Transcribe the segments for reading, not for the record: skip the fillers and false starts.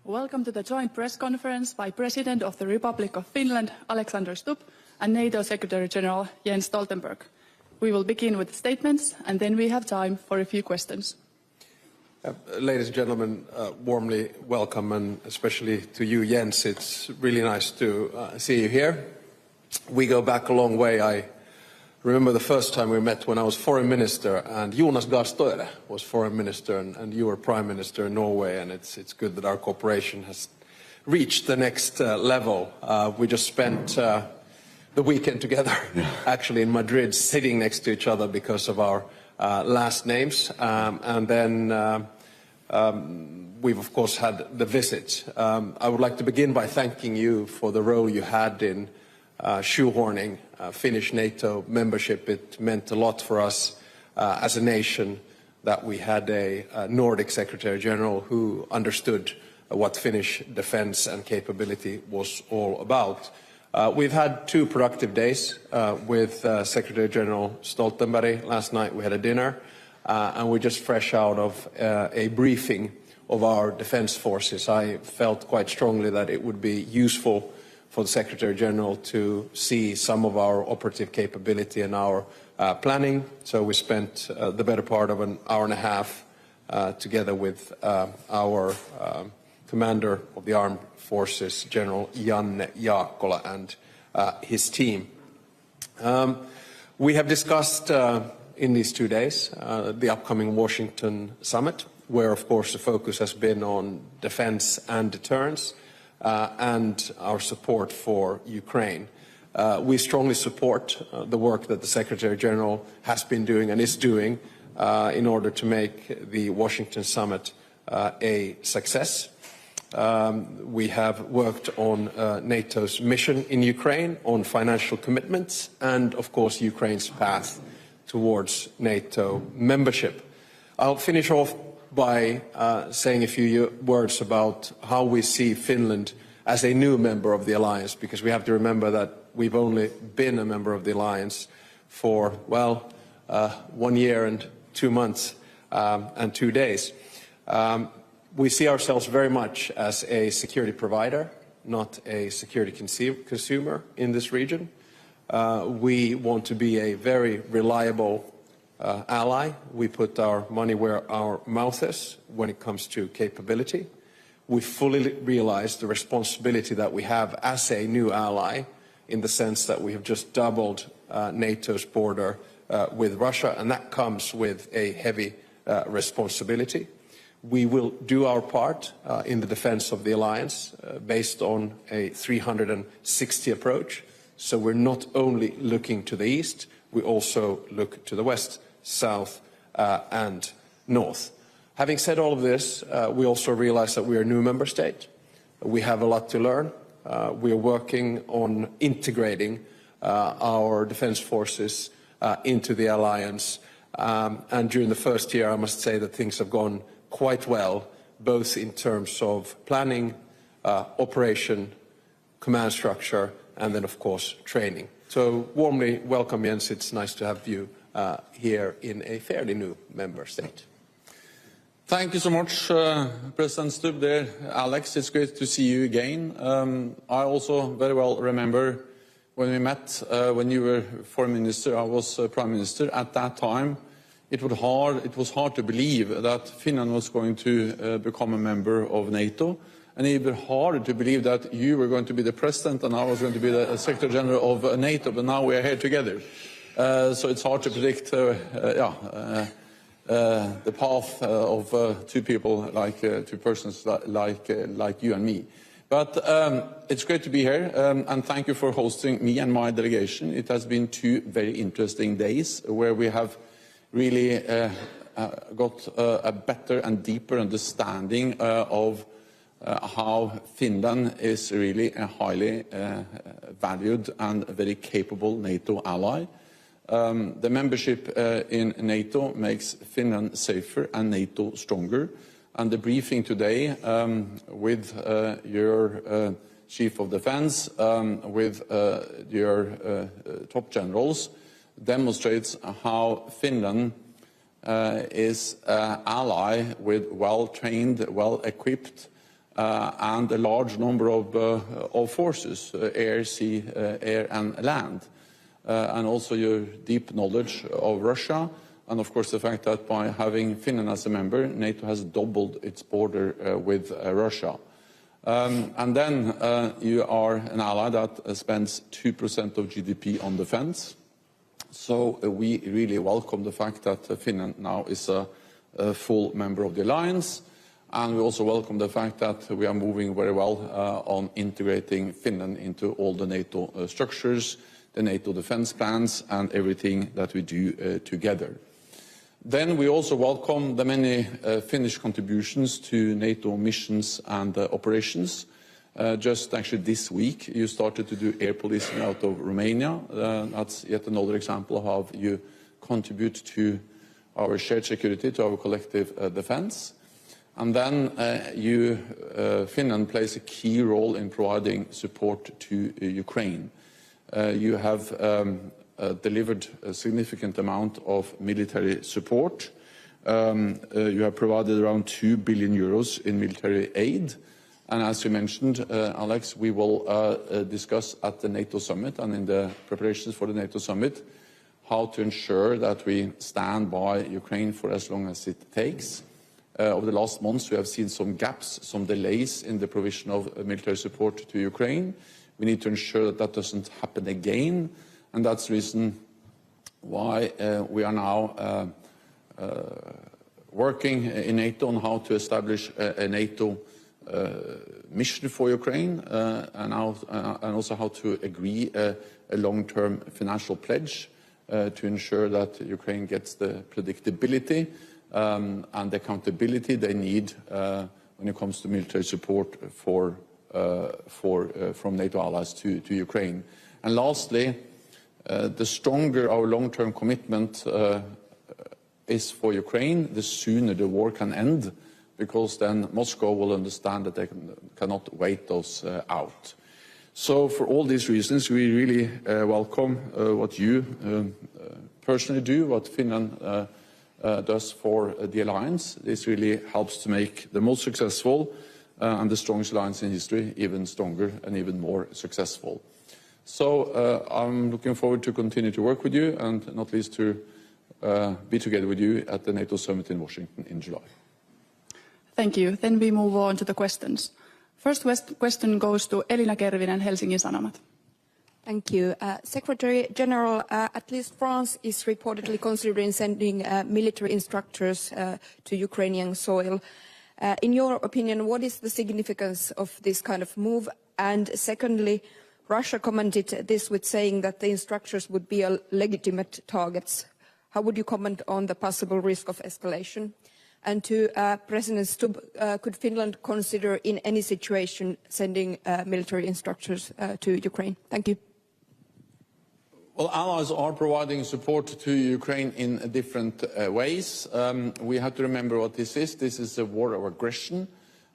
Welcome to the joint press conference by President of the Republic of Finland, Alexander Stubb, and NATO Secretary General Jens Stoltenberg. We will begin with statements, and then we have time for a few questions. Ladies and gentlemen, warmly welcome, and especially to you, Jens. It's really nice to see you here. We go back a long way. I remember the first time we met when I was foreign minister, and Jonas Gahr Støre was foreign minister, and you were prime minister in Norway, and it's good that our cooperation has reached the next level. We just spent the weekend together, actually in Madrid, sitting next to each other because of our last names, and then we've of course had the visit. I would like to begin by thanking you for the role you had in shoehorning Finnish NATO membership. It meant a lot for us as a nation that we had a Nordic Secretary General who understood what Finnish defense and capability was all about. We've had 2 productive days with Secretary General Stoltenberg. Last night we had a dinner, and we're just fresh out of a briefing of our defense forces. I felt quite strongly that it would be useful for the Secretary General to see some of our operative capability and our planning. So we spent the better part of an hour and a half together with our Commander of the Armed Forces, General Janne Jaakkola, and his team. We have discussed in these 2 days the upcoming Washington summit, where of course the focus has been on defense and deterrence, and our support for Ukraine. We strongly support the work that the Secretary General has been doing and is doing in order to make the Washington summit a success. We have worked on NATO's mission in Ukraine, on financial commitments, and of course Ukraine's path towards NATO membership. I'll finish off by saying a few words about how we see Finland as a new member of the alliance, because we have to remember that we've only been a member of the alliance for, well, 1 year and 2 months and 2 days. We see ourselves very much as a security provider, not a security consumer in this region. We want to be a very reliable ally. We put our money where our mouth is when it comes to capability. We fully realize the responsibility that we have as a new ally, in the sense that we have just doubled NATO's border with Russia, and that comes with a heavy responsibility. We will do our part in the defense of the alliance based on a 360 approach. So we're not only looking to the east, we also look to the west, south and north. Having said all of this, we also realize that we are a new member state. We have a lot to learn. We are working on integrating our defense forces into the alliance. And during the first year, I must say that things have gone quite well, both in terms of planning, operation, command structure, and then of course training. So warmly welcome, Jens. It's nice to have you here in a fairly new member state. Thank you so much, President Stubb there. Alex, it's great to see you again. I also very well remember when we met, when you were foreign minister, I was prime minister. At that time, it was hard to believe that Finland was going to become a member of NATO, and even harder to believe that you were going to be the president and I was going to be the Secretary General of NATO, but now we are here together. So it's hard to predict the path of 2 people, like 2 persons like you and me. But it's great to be here, and thank you for hosting me and my delegation. It has been 2 very interesting days where we have really got a better and deeper understanding of how Finland is really a highly valued and very capable NATO ally. The membership in NATO makes Finland safer and NATO stronger. And the briefing today with your Chief of Defense, with your top generals, demonstrates how Finland is an ally with well-trained, well-equipped and a large number of forces, air, sea, air and land. And also your deep knowledge of Russia, and of course the fact that by having Finland as a member, NATO has doubled its border with Russia. And then you are an ally that spends 2% of GDP on defense. So we really welcome the fact that Finland now is a full member of the alliance. And we also welcome the fact that we are moving very well on integrating Finland into all the NATO structures, the NATO defense plans, and everything that we do together. Then we also welcome the many Finnish contributions to NATO missions and operations. Just actually this week, you started to do air policing out of Romania. That's yet another example of how you contribute to our shared security, to our collective defense. And then Finland plays a key role in providing support to Ukraine. You have delivered a significant amount of military support. You have provided around 2 billion euros in military aid. And as you mentioned, Alex, we will discuss at the NATO summit and in the preparations for the NATO summit how to ensure that we stand by Ukraine for as long as it takes. Over the last months, we have seen some gaps, some delays in the provision of military support to Ukraine. We need to ensure that that doesn't happen again, and that's the reason why we are now working in NATO on how to establish a NATO mission for Ukraine, and also how to agree a long-term financial pledge to ensure that Ukraine gets the predictability and the accountability they need when it comes to military support from NATO allies to Ukraine. And lastly, the stronger our long-term commitment is for Ukraine, the sooner the war can end, because then Moscow will understand that they cannot wait those out. So for all these reasons, we really welcome what you personally do, what Finland does for the alliance. This really helps to make the most successful and the strongest alliance in history even stronger and even more successful. So I'm looking forward to continue to work with you, and not least to be together with you at the NATO summit in Washington in July. Thank you. Then we move on to the questions. First question goes to Elina Kervinen, Helsingin Sanomat. Thank you. Secretary General, at least France is reportedly considering sending military instructors to Ukrainian soil. In your opinion, what is the significance of this kind of move? And secondly, Russia commented this with saying that the instructors would be legitimate targets. How would you comment on the possible risk of escalation? And to President Stubb, could Finland consider in any situation sending military instructors to Ukraine? Thank you. Well, allies are providing support to Ukraine in different ways. We have to remember what this is. This is a war of aggression.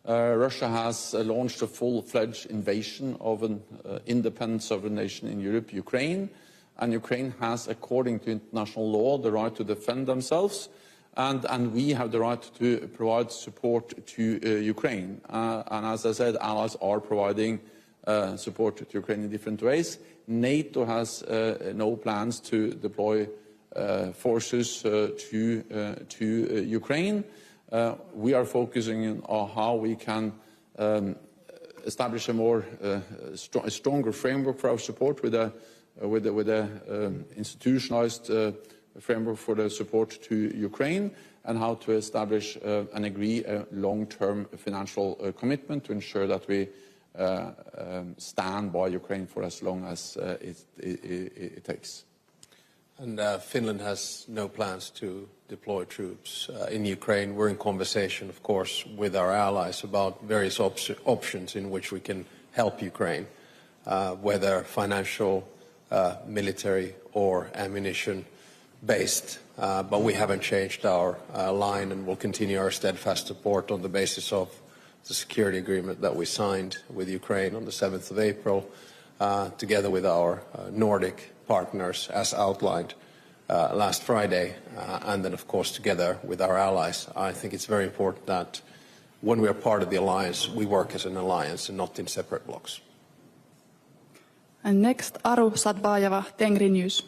Russia has launched a full-fledged invasion of an independent sovereign nation in Europe, Ukraine. And Ukraine has, according to international law, the right to defend themselves. And we have the right to provide support to Ukraine. And as I said, allies are providing support to Ukraine in different ways. NATO has no plans to deploy forces to Ukraine. We are focusing on how we can establish a stronger framework for our support with a institutionalized framework for the support to Ukraine, and how to establish and agree a long-term financial commitment to ensure that we stand by Ukraine for as long as it takes. And Finland has no plans to deploy troops in Ukraine. We're in conversation, of course, with our allies about various options in which we can help Ukraine, whether financial, military or ammunition-based. But we haven't changed our line, and we'll continue our steadfast support on the basis of the security agreement that we signed with Ukraine on the 7th of April, together with our Nordic partners, as outlined last Friday, and then of course together with our allies. I think it's very important that when we are part of the alliance, we work as an alliance and not in separate blocks. And next, Aru Sadbayeva, Tengri News.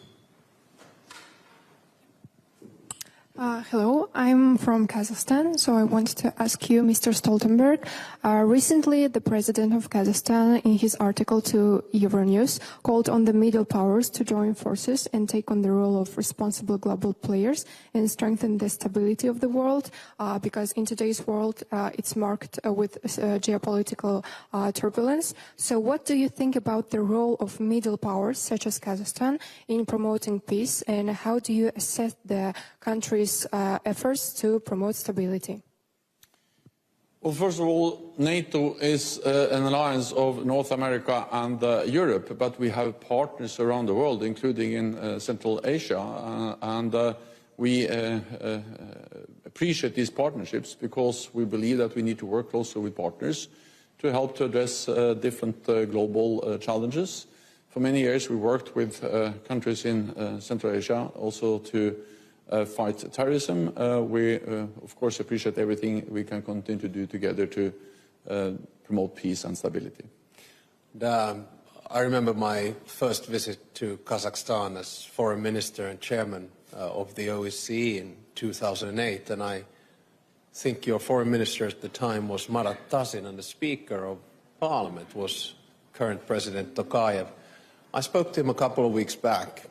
Hello, I'm from Kazakhstan, so I wanted to ask you, Mr. Stoltenberg. Recently, the president of Kazakhstan, in his article to Euronews, called on the middle powers to join forces and take on the role of responsible global players and strengthen the stability of the world, because in today's world, it's marked with geopolitical turbulence. So what do you think about the role of middle powers, such as Kazakhstan, in promoting peace, and how do you assess the country's efforts to promote stability? Well, first of all, NATO is an alliance of North America and Europe, but we have partners around the world, including in Central Asia, and we appreciate these partnerships because we believe that we need to work closely with partners to help to address different global challenges. For many years, we worked with countries in Central Asia also to fight terrorism. We, of course, appreciate everything we can continue to do together to promote peace and stability. I remember my first visit to Kazakhstan as foreign minister and chairman of the OSCE in 2008, and I think your foreign minister at the time was Marat Tazin, and the speaker of parliament was current President Tokayev. I spoke to him a couple of weeks back,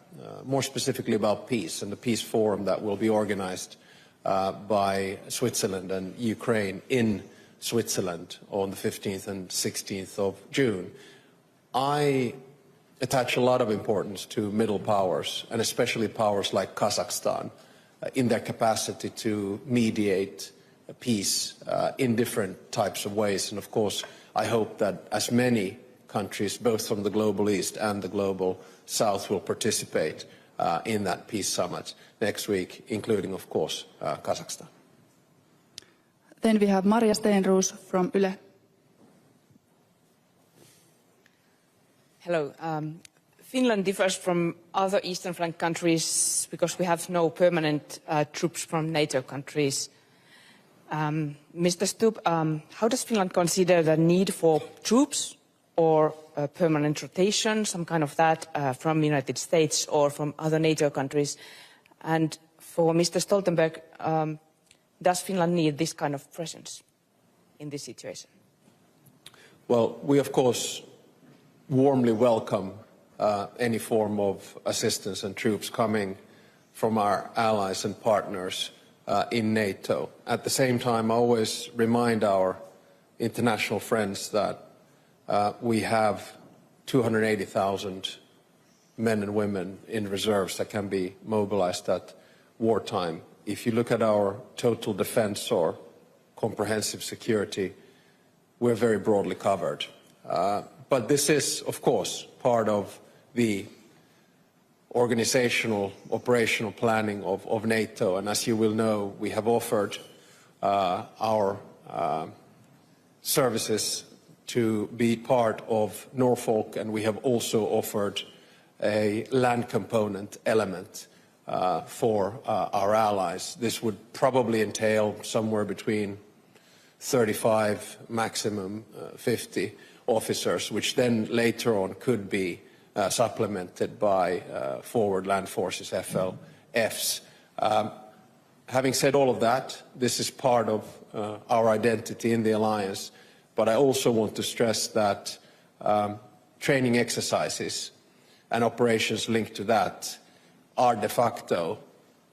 more specifically about peace and the peace forum that will be organized by Switzerland and Ukraine in Switzerland on the 15th and 16th of June. I attach a lot of importance to middle powers, and especially powers like Kazakhstan, in their capacity to mediate peace in different types of ways. And of course, I hope that as many countries, both from the global east and the global south, will participate in that peace summit next week, including, of course, Kazakhstan. Then we have Maria Steenroos from Yle. Hello. Finland differs from other Eastern flank countries because we have no permanent troops from NATO countries. Mr. Stubb, how does Finland consider the need for troops or permanent rotation, some kind of that, from the United States or from other NATO countries? And for Mr. Stoltenberg, does Finland need this kind of presence in this situation? Well, we of course warmly welcome any form of assistance and troops coming from our allies and partners in NATO. At the same time, I always remind our international friends that we have 280,000 men and women in reserves that can be mobilized at wartime. If you look at our total defense or comprehensive security, we're very broadly covered. But this is, of course, part of the organizational, operational planning of NATO. And as you will know, we have offered our services to be part of Norfolk, and we have also offered a land component element for our allies. This would probably entail somewhere between 35, maximum 50 officers, which then later on could be supplemented by forward land forces, FLFs. Having said all of that, this is part of our identity in the alliance, but I also want to stress that training exercises and operations linked to that are de facto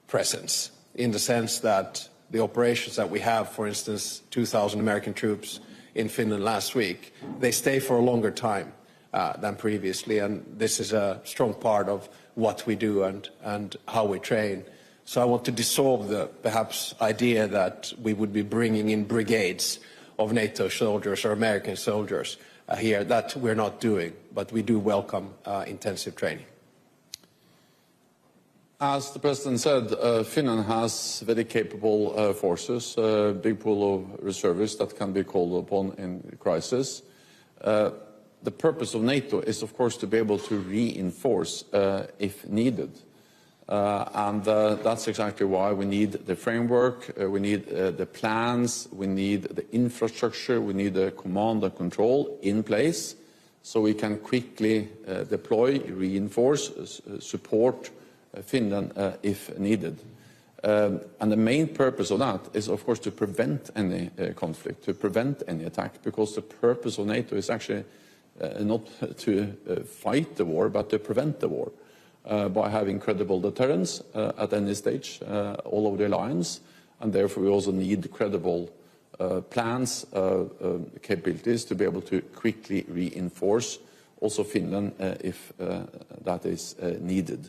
presence, in the sense that the operations that we have, for instance, 2,000 American troops in Finland last week, they stay for a longer time than previously, and this is a strong part of what we do and how we train. So I want to dissolve the perhaps idea that we would be bringing in brigades of NATO soldiers or American soldiers here. That we're not doing, but we do welcome intensive training. As the President said, Finland has very capable forces, a big pool of reservists that can be called upon in crisis. The purpose of NATO is, of course, to be able to reinforce if needed. And that's exactly why we need the framework, we need the plans, we need the infrastructure, we need the command and control in place so we can quickly deploy, reinforce, support Finland if needed. And the main purpose of that is, of course, to prevent any conflict, to prevent any attack, because the purpose of NATO is actually not to fight the war, but to prevent the war. By having credible deterrence at any stage all over the alliance, and therefore we also need credible plans, capabilities to be able to quickly reinforce also Finland if that is needed.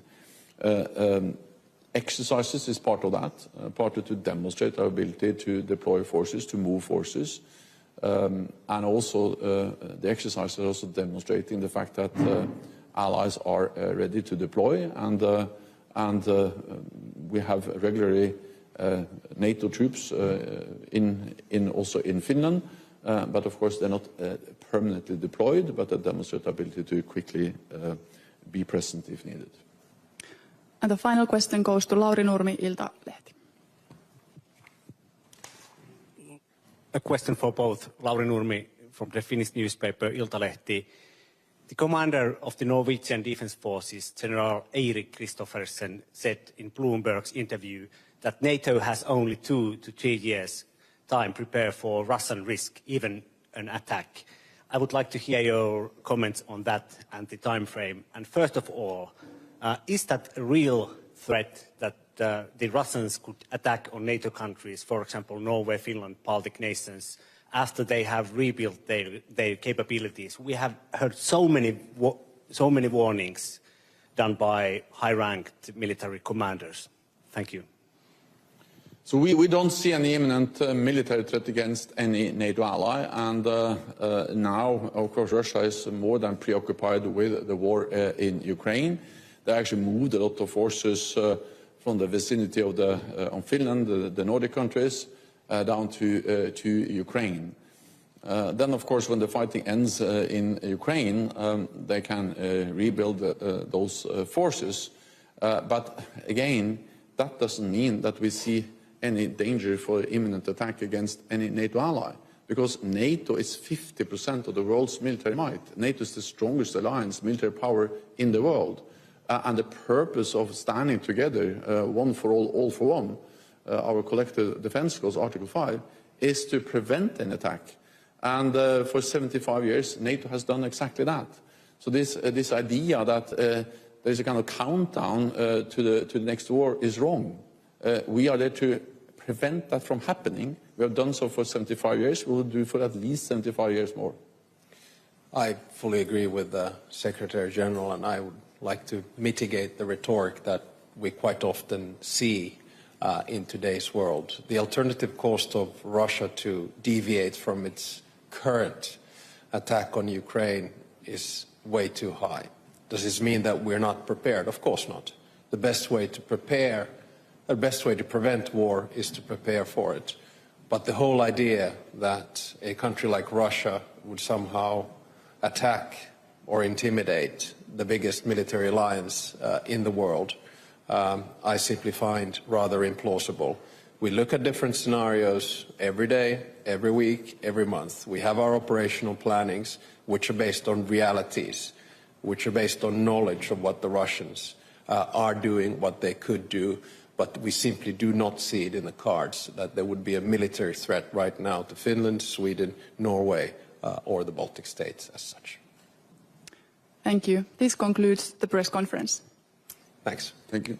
Exercises is part of that, partly to demonstrate our ability to deploy forces, to move forces, and also the exercises are also demonstrating the fact that allies are ready to deploy, and we have regularly NATO troops also in Finland, but of course they're not permanently deployed, but they demonstrate ability to quickly be present if needed. And the final question goes to Lauri Nurmi, Iltalehti. A question for both. Lauri Nurmi from the Finnish newspaper Iltalehti. The commander of the Norwegian Defence Forces, General Eirik Kristoffersen, said in Bloomberg's interview that NATO has only 2 to 3 years time to prepare for Russian risk, even an attack. I would like to hear your comments on that and the time frame. And first of all, is that a real threat that the Russians could attack on NATO countries, for example, Norway, Finland, Baltic nations, after they have rebuilt their capabilities? We have heard so many warnings done by high-ranked military commanders. Thank you. So we don't see any imminent military threat against any NATO ally, and now, of course, Russia is more than preoccupied with the war in Ukraine. They actually moved a lot of forces from the vicinity of on Finland, the Nordic countries, down to Ukraine. Then, of course, when the fighting ends in Ukraine, they can rebuild those forces. But again, that doesn't mean that we see any danger for imminent attack against any NATO ally, because NATO is 50% of the world's military might. NATO is the strongest alliance, military power in the world. And the purpose of standing together, one for all for one, our collective defense clause, Article 5, is to prevent an attack. And for 75 years, NATO has done exactly that. So this idea that there's a kind of countdown to the next war is wrong. We are there to prevent that from happening. We have done so for 75 years. We will do for at least 75 years more. I fully agree with the Secretary General, and I would like to mitigate the rhetoric that we quite often see in today's world. The alternative cost of Russia to deviate from its current attack on Ukraine is way too high. Does this mean that we're not prepared? Of course not. The best way to prepare, the best way to prevent war is to prepare for it. But the whole idea that a country like Russia would somehow attack or intimidate the biggest military alliance in the world, I simply find rather implausible. We look at different scenarios every day, every week, every month. We have our operational plannings, which are based on realities, which are based on knowledge of what the Russians are doing, what they could do, but we simply do not see it in the cards that there would be a military threat right now to Finland, Sweden, Norway, or the Baltic states as such. Thank you. This concludes the press conference. Thanks. Thank you.